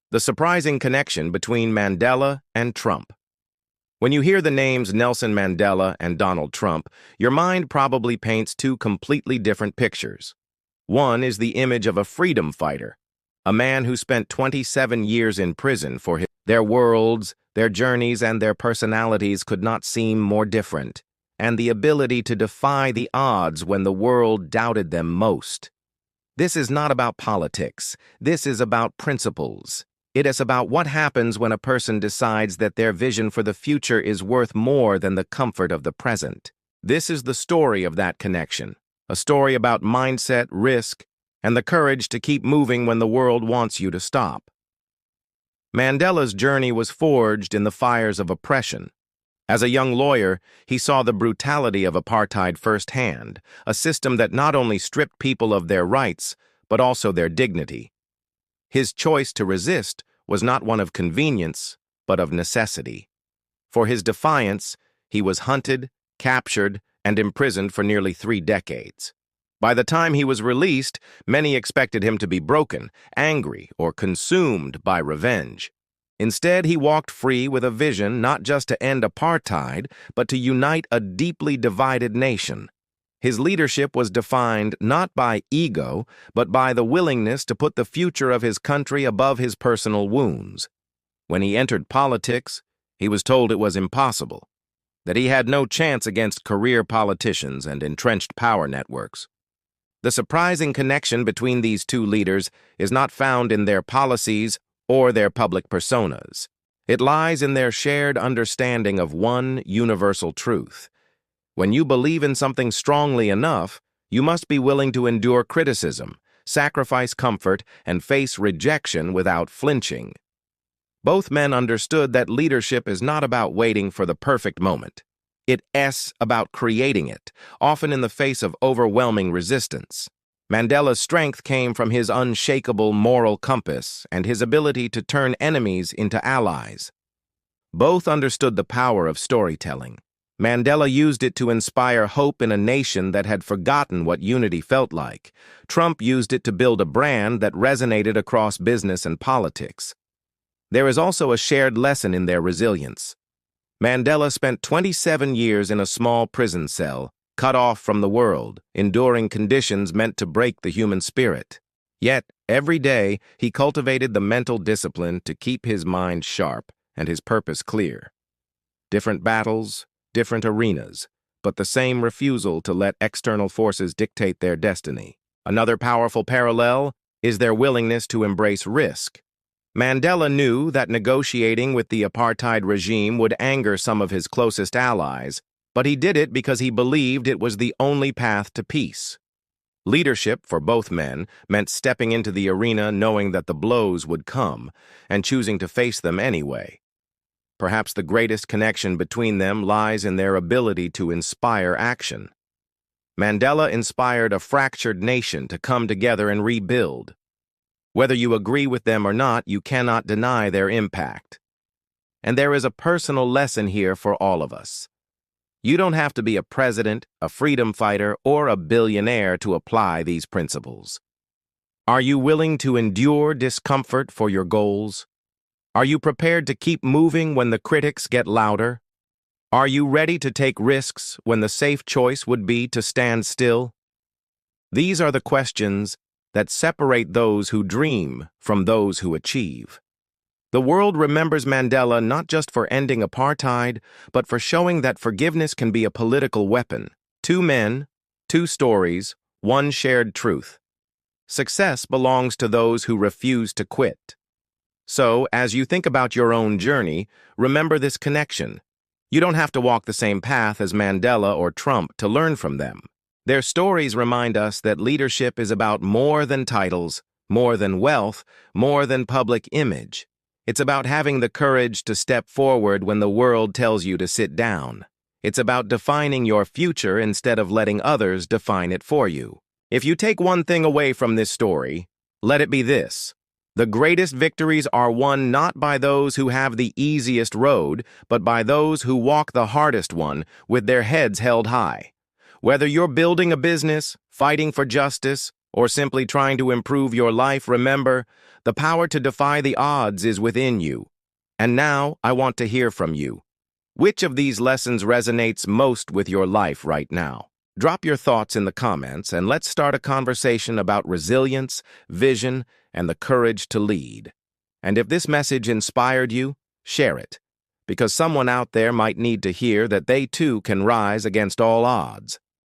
The surprising connection between Mandela and Trump. When you hear the names Nelson Mandela and Donald Trump, your mind probably paints two completely different pictures. One is the image of a freedom fighter, a man who spent 27 years in prison for their worlds, their journeys, and their personalities could not seem more different, and the ability to defy the odds when the world doubted them most. This is not about politics. This is about principles. It is about what happens when a person decides that their vision for the future is worth more than the comfort of the present. This is the story of that connection, a story about mindset, risk, and the courage to keep moving when the world wants you to stop. Mandela's journey was forged in the fires of oppression. As a young lawyer, he saw the brutality of apartheid firsthand, a system that not only stripped people of their rights, but also their dignity. His choice to resist was not one of convenience, but of necessity. For his defiance, he was hunted, captured, and imprisoned for nearly 3 decades. By the time he was released, many expected him to be broken, angry, or consumed by revenge. Instead, he walked free with a vision not just to end apartheid, but to unite a deeply divided nation. His leadership was defined not by ego, but by the willingness to put the future of his country above his personal wounds. When he entered politics, he was told it was impossible, that he had no chance against career politicians and entrenched power networks. The surprising connection between these two leaders is not found in their policies or their public personas. It lies in their shared understanding of one universal truth. When you believe in something strongly enough, you must be willing to endure criticism, sacrifice comfort, and face rejection without flinching. Both men understood that leadership is not about waiting for the perfect moment. It's about creating it, often in the face of overwhelming resistance. Mandela's strength came from his unshakable moral compass and his ability to turn enemies into allies. Both understood the power of storytelling. Mandela used it to inspire hope in a nation that had forgotten what unity felt like. Trump used it to build a brand that resonated across business and politics. There is also a shared lesson in their resilience. Mandela spent 27 years in a small prison cell, cut off from the world, enduring conditions meant to break the human spirit. Yet, every day, he cultivated the mental discipline to keep his mind sharp and his purpose clear. Different battles, different arenas, but the same refusal to let external forces dictate their destiny. Another powerful parallel is their willingness to embrace risk. Mandela knew that negotiating with the apartheid regime would anger some of his closest allies, but he did it because he believed it was the only path to peace. Leadership, for both men, meant stepping into the arena knowing that the blows would come, and choosing to face them anyway. Perhaps the greatest connection between them lies in their ability to inspire action. Mandela inspired a fractured nation to come together and rebuild. Whether you agree with them or not, you cannot deny their impact. And there is a personal lesson here for all of us. You don't have to be a president, a freedom fighter, or a billionaire to apply these principles. Are you willing to endure discomfort for your goals? Are you prepared to keep moving when the critics get louder? Are you ready to take risks when the safe choice would be to stand still? These are the questions that separate those who dream from those who achieve. The world remembers Mandela not just for ending apartheid, but for showing that forgiveness can be a political weapon. 2 men, 2 stories, 1 shared truth. Success belongs to those who refuse to quit. So, as you think about your own journey, remember this connection. You don't have to walk the same path as Mandela or Trump to learn from them. Their stories remind us that leadership is about more than titles, more than wealth, more than public image. It's about having the courage to step forward when the world tells you to sit down. It's about defining your future instead of letting others define it for you. If you take one thing away from this story, let it be this. The greatest victories are won not by those who have the easiest road, but by those who walk the hardest one with their heads held high. Whether you're building a business, fighting for justice, or simply trying to improve your life, remember, the power to defy the odds is within you. And now, I want to hear from you. Which of these lessons resonates most with your life right now? Drop your thoughts in the comments and let's start a conversation about resilience, vision, and the courage to lead. And if this message inspired you, share it, because someone out there might need to hear that they too can rise against all odds.